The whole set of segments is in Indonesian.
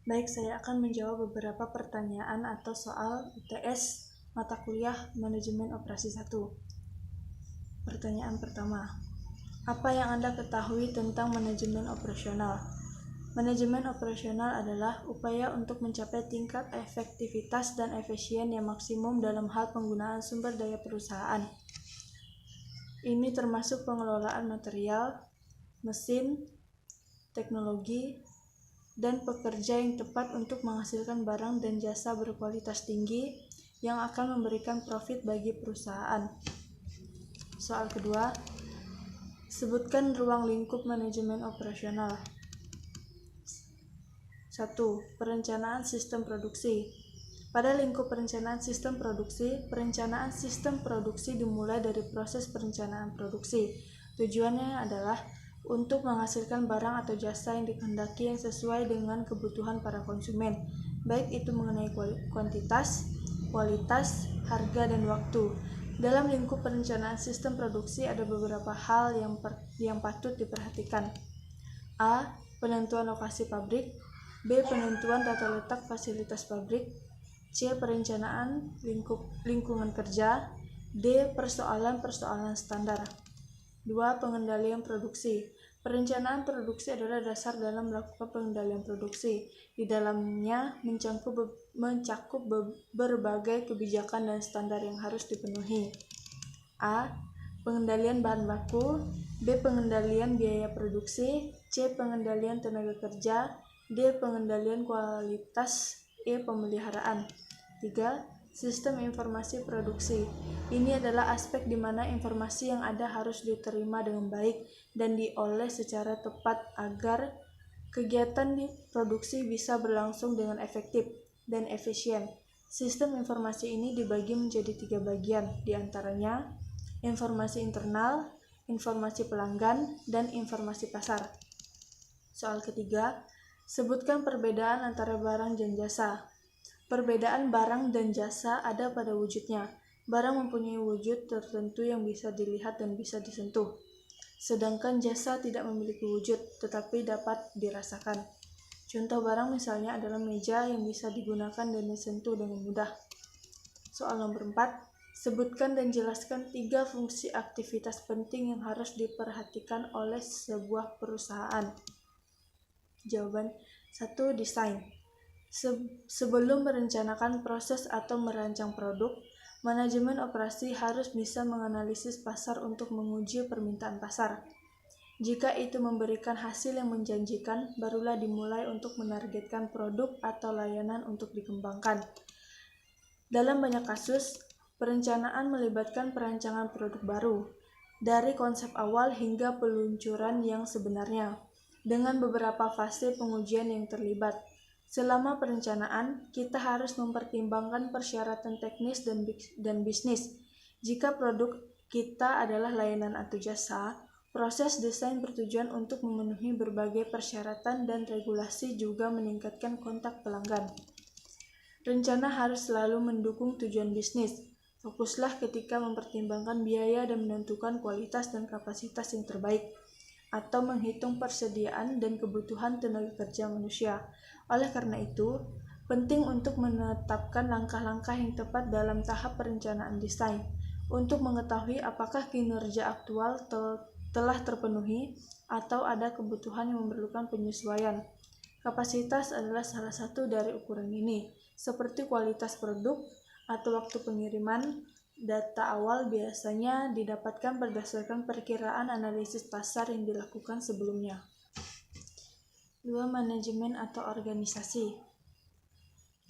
Baik, saya akan menjawab beberapa pertanyaan atau soal UTS mata kuliah Manajemen Operasi 1. Pertanyaan pertama, apa yang Anda ketahui tentang manajemen operasional? Manajemen operasional adalah upaya untuk mencapai tingkat efektivitas dan efisien yang maksimum dalam hal penggunaan sumber daya perusahaan. Ini termasuk pengelolaan material, mesin, teknologi, dan pekerja yang tepat untuk menghasilkan barang dan jasa berkualitas tinggi yang akan memberikan profit bagi perusahaan. Soal kedua, sebutkan ruang lingkup manajemen operasional. 1. Perencanaan sistem produksi. Pada lingkup perencanaan sistem produksi dimulai dari proses perencanaan produksi. Tujuannya adalah untuk menghasilkan barang atau jasa yang dikehendaki yang sesuai dengan kebutuhan para konsumen, baik itu mengenai kuantitas, kualitas, harga, dan waktu. Dalam lingkup perencanaan sistem produksi ada beberapa hal yang patut diperhatikan. A. Penentuan lokasi pabrik. B. Penentuan tata letak fasilitas pabrik. C. Perencanaan lingkungan kerja. D. Persoalan-persoalan standar. 2. Pengendalian produksi. Perencanaan produksi adalah dasar dalam melakukan pengendalian produksi. Di dalamnya mencakup berbagai kebijakan dan standar yang harus dipenuhi. A. Pengendalian bahan baku. B. Pengendalian biaya produksi. C. Pengendalian tenaga kerja. D. Pengendalian kualitas. E. Pemeliharaan. 3. Sistem informasi produksi. Ini adalah aspek di mana informasi yang ada harus diterima dengan baik dan diolah secara tepat agar kegiatan di produksi bisa berlangsung dengan efektif dan efisien. Sistem informasi ini dibagi menjadi 3 bagian, di antaranya informasi internal, informasi pelanggan, dan informasi pasar. Soal ketiga, sebutkan perbedaan antara barang dan jasa. Perbedaan barang dan jasa ada pada wujudnya. Barang mempunyai wujud tertentu yang bisa dilihat dan bisa disentuh, sedangkan jasa tidak memiliki wujud tetapi dapat dirasakan. Contoh barang misalnya adalah meja yang bisa digunakan dan disentuh dengan mudah. Soal nomor 4, sebutkan dan jelaskan 3 fungsi aktivitas penting yang harus diperhatikan oleh sebuah perusahaan. Jawaban 1. Desain. Sebelum merencanakan proses atau merancang produk, manajemen operasi harus bisa menganalisis pasar untuk menguji permintaan pasar. Jika itu memberikan hasil yang menjanjikan, barulah dimulai untuk menargetkan produk atau layanan untuk dikembangkan. Dalam banyak kasus, perencanaan melibatkan perancangan produk baru, dari konsep awal hingga peluncuran yang sebenarnya, dengan beberapa fase pengujian yang terlibat. Selama perencanaan, kita harus mempertimbangkan persyaratan teknis dan bisnis. Jika produk kita adalah layanan atau jasa, proses desain bertujuan untuk memenuhi berbagai persyaratan dan regulasi juga meningkatkan kontak pelanggan. Rencana harus selalu mendukung tujuan bisnis. Fokuslah ketika mempertimbangkan biaya dan menentukan kualitas dan kapasitas yang terbaik, atau menghitung persediaan dan kebutuhan tenaga kerja manusia. Oleh karena itu, penting untuk menetapkan langkah-langkah yang tepat dalam tahap perencanaan desain untuk mengetahui apakah kinerja aktual telah terpenuhi atau ada kebutuhan yang memerlukan penyesuaian. Kapasitas adalah salah satu dari ukuran ini, seperti kualitas produk atau waktu pengiriman. Data awal biasanya didapatkan berdasarkan perkiraan analisis pasar yang dilakukan sebelumnya. 2. Manajemen atau organisasi.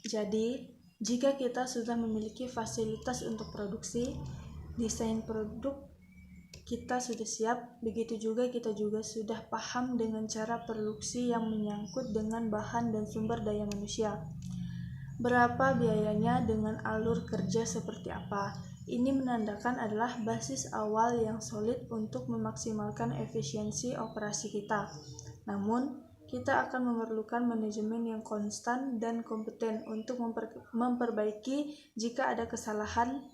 Jadi, jika kita sudah memiliki fasilitas untuk produksi, desain produk kita sudah siap, begitu juga kita juga sudah paham dengan cara produksi yang menyangkut dengan bahan dan sumber daya manusia. Berapa biayanya dengan alur kerja seperti apa? Ini menandakan adalah basis awal yang solid untuk memaksimalkan efisiensi operasi kita. Namun, kita akan memerlukan manajemen yang konstan dan kompeten untuk memperbaiki jika ada kesalahan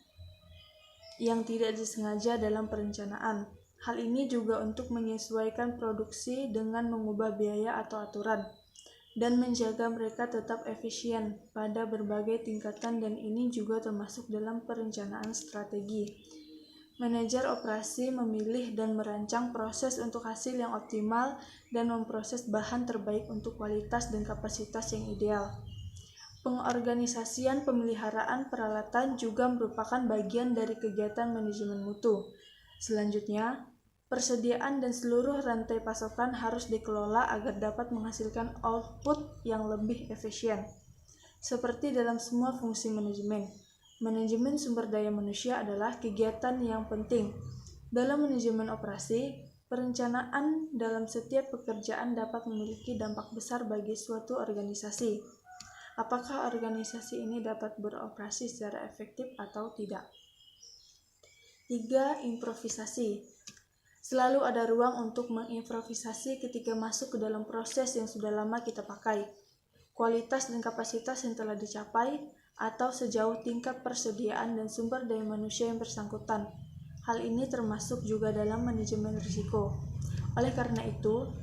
yang tidak disengaja dalam perencanaan. Hal ini juga untuk menyesuaikan produksi dengan mengubah biaya atau aturan. dan menjaga mereka tetap efisien pada berbagai tingkatan, dan ini juga termasuk dalam perencanaan strategi. Manajer operasi memilih dan merancang proses untuk hasil yang optimal dan memproses bahan terbaik untuk kualitas dan kapasitas yang ideal. Pengorganisasian pemeliharaan peralatan juga merupakan bagian dari kegiatan manajemen mutu. Selanjutnya, persediaan dan seluruh rantai pasokan harus dikelola agar dapat menghasilkan output yang lebih efisien. Seperti dalam semua fungsi manajemen, manajemen sumber daya manusia adalah kegiatan yang penting. Dalam manajemen operasi, perencanaan dalam setiap pekerjaan dapat memiliki dampak besar bagi suatu organisasi. Apakah organisasi ini dapat beroperasi secara efektif atau tidak? 3. Improvisasi. Selalu ada ruang untuk mengimprovisasi ketika masuk ke dalam proses yang sudah lama kita pakai. Kualitas dan kapasitas yang telah dicapai, atau sejauh tingkat persediaan dan sumber daya manusia yang bersangkutan. Hal ini termasuk juga dalam manajemen risiko. Oleh karena itu,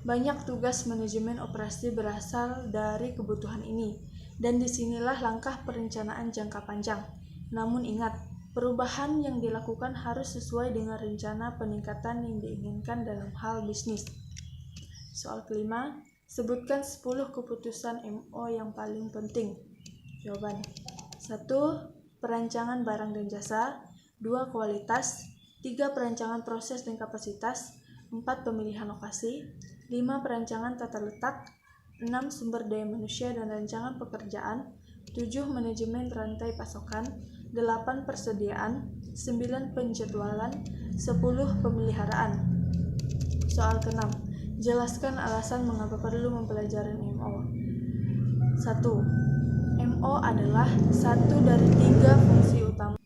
banyak tugas manajemen operasi berasal dari kebutuhan ini, dan disinilah langkah perencanaan jangka panjang. Namun ingat, perubahan yang dilakukan harus sesuai dengan rencana peningkatan yang diinginkan dalam hal bisnis. Soal kelima, sebutkan 10 keputusan MO yang paling penting. Jawaban: 1. Perancangan barang dan jasa. 2. Kualitas. 3. Perancangan proses dan kapasitas. 4. Pemilihan lokasi. 5. Perancangan tata letak. 6. Sumber daya manusia dan rancangan pekerjaan. 7. Manajemen rantai pasokan. 8. Persediaan. 9. Penjadwalan. 10. Pemeliharaan. Soal ke-6. Jelaskan alasan mengapa perlu mempelajari MO. 1. MO adalah satu dari 3 fungsi utama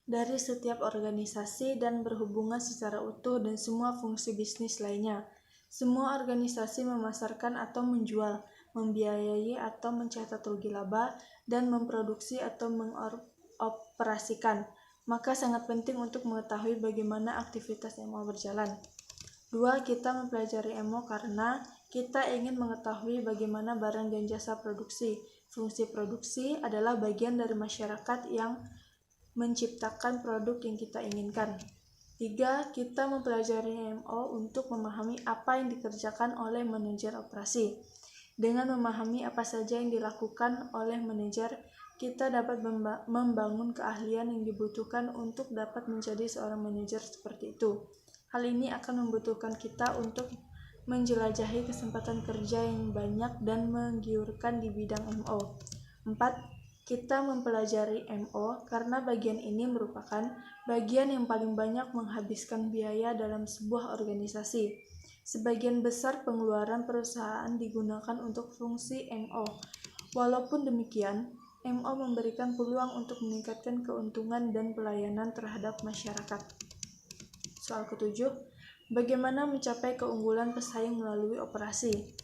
dari setiap organisasi dan berhubungan secara utuh dengan semua fungsi bisnis lainnya. Semua organisasi memasarkan atau menjual, membiayai atau mencetak rugi laba, dan memproduksi atau mengoperasikan. Maka sangat penting untuk mengetahui bagaimana aktivitas MO berjalan. 2. Kita mempelajari MO karena kita ingin mengetahui bagaimana barang dan jasa produksi. Fungsi produksi adalah bagian dari masyarakat yang menciptakan produk yang kita inginkan. 3. Kita mempelajari MO untuk memahami apa yang dikerjakan oleh manajer operasi. Dengan memahami apa saja yang dilakukan oleh manajer, kita dapat membangun keahlian yang dibutuhkan untuk dapat menjadi seorang manajer seperti itu. Hal ini akan membutuhkan kita untuk menjelajahi kesempatan kerja yang banyak dan menggiurkan di bidang MO. 4. Kita mempelajari MO karena bagian ini merupakan bagian yang paling banyak menghabiskan biaya dalam sebuah organisasi. Sebagian besar pengeluaran perusahaan digunakan untuk fungsi MO. Walaupun demikian, MO memberikan peluang untuk meningkatkan keuntungan dan pelayanan terhadap masyarakat. Soal ke-7, bagaimana mencapai keunggulan pesaing melalui operasi?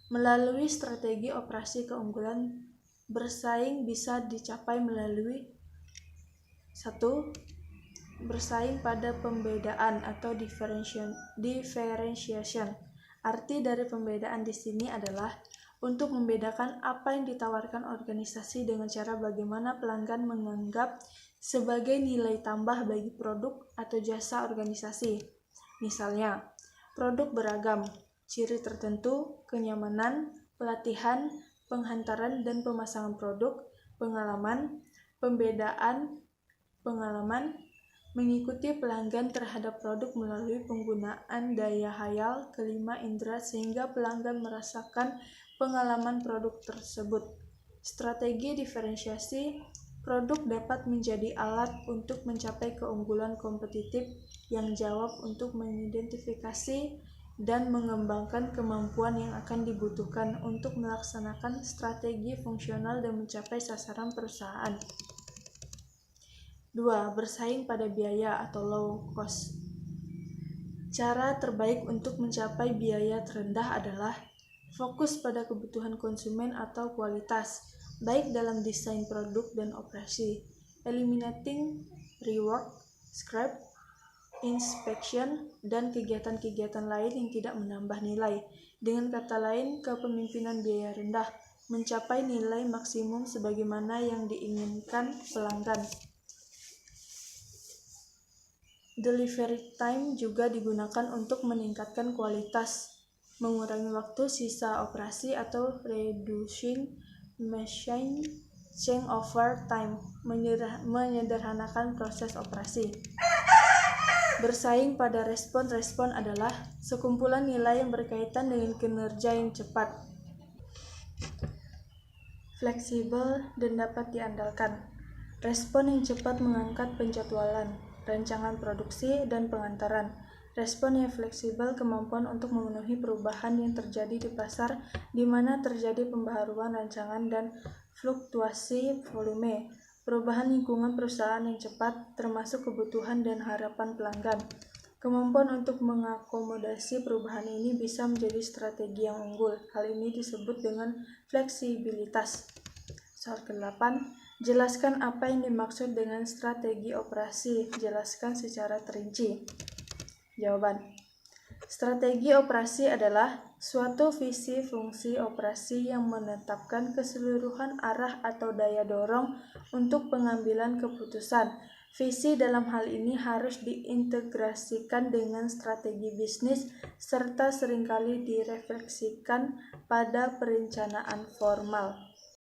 Melalui strategi operasi, keunggulan bersaing bisa dicapai melalui 1. Bersaing pada pembedaan atau differentiation. Arti dari pembedaan di sini adalah untuk membedakan apa yang ditawarkan organisasi dengan cara bagaimana pelanggan menganggap sebagai nilai tambah bagi produk atau jasa organisasi. Misalnya, produk beragam, ciri tertentu, kenyamanan, pelatihan, penghantaran dan pemasangan produk, pengalaman, pengalaman, mengikuti pelanggan terhadap produk melalui penggunaan daya hayal kelima indera sehingga pelanggan merasakan pengalaman produk tersebut. Strategi diferensiasi produk dapat menjadi alat untuk mencapai keunggulan kompetitif yang jawab untuk mengidentifikasi dan mengembangkan kemampuan yang akan dibutuhkan untuk melaksanakan strategi fungsional dan mencapai sasaran perusahaan. 2. Bersaing pada biaya atau low cost. Cara terbaik untuk mencapai biaya terendah adalah fokus pada kebutuhan konsumen atau kualitas, baik dalam desain produk dan operasi. Eliminating rework, scrap, inspection, dan kegiatan-kegiatan lain yang tidak menambah nilai. Dengan kata lain, kepemimpinan biaya rendah, mencapai nilai maksimum sebagaimana yang diinginkan pelanggan. Delivery time juga digunakan untuk meningkatkan kualitas, mengurangi waktu sisa operasi atau reducing machine changeover time, menyederhanakan proses operasi. Bersaing pada respon-respon adalah sekumpulan nilai yang berkaitan dengan kinerja yang cepat, fleksibel, dan dapat diandalkan. Respon yang cepat mengangkat penjadwalan, rancangan produksi, dan pengantaran. Respon yang fleksibel kemampuan untuk memenuhi perubahan yang terjadi di pasar di mana terjadi pembaharuan rancangan dan fluktuasi volume. Perubahan lingkungan perusahaan yang cepat, termasuk kebutuhan dan harapan pelanggan. Kemampuan untuk mengakomodasi perubahan ini bisa menjadi strategi yang unggul. Hal ini disebut dengan fleksibilitas. Soal ke-8, jelaskan apa yang dimaksud dengan strategi operasi. Jelaskan secara terinci. Jawaban. Strategi operasi adalah suatu visi fungsi operasi yang menetapkan keseluruhan arah atau daya dorong untuk pengambilan keputusan. Visi dalam hal ini harus diintegrasikan dengan strategi bisnis serta seringkali direfleksikan pada perencanaan formal.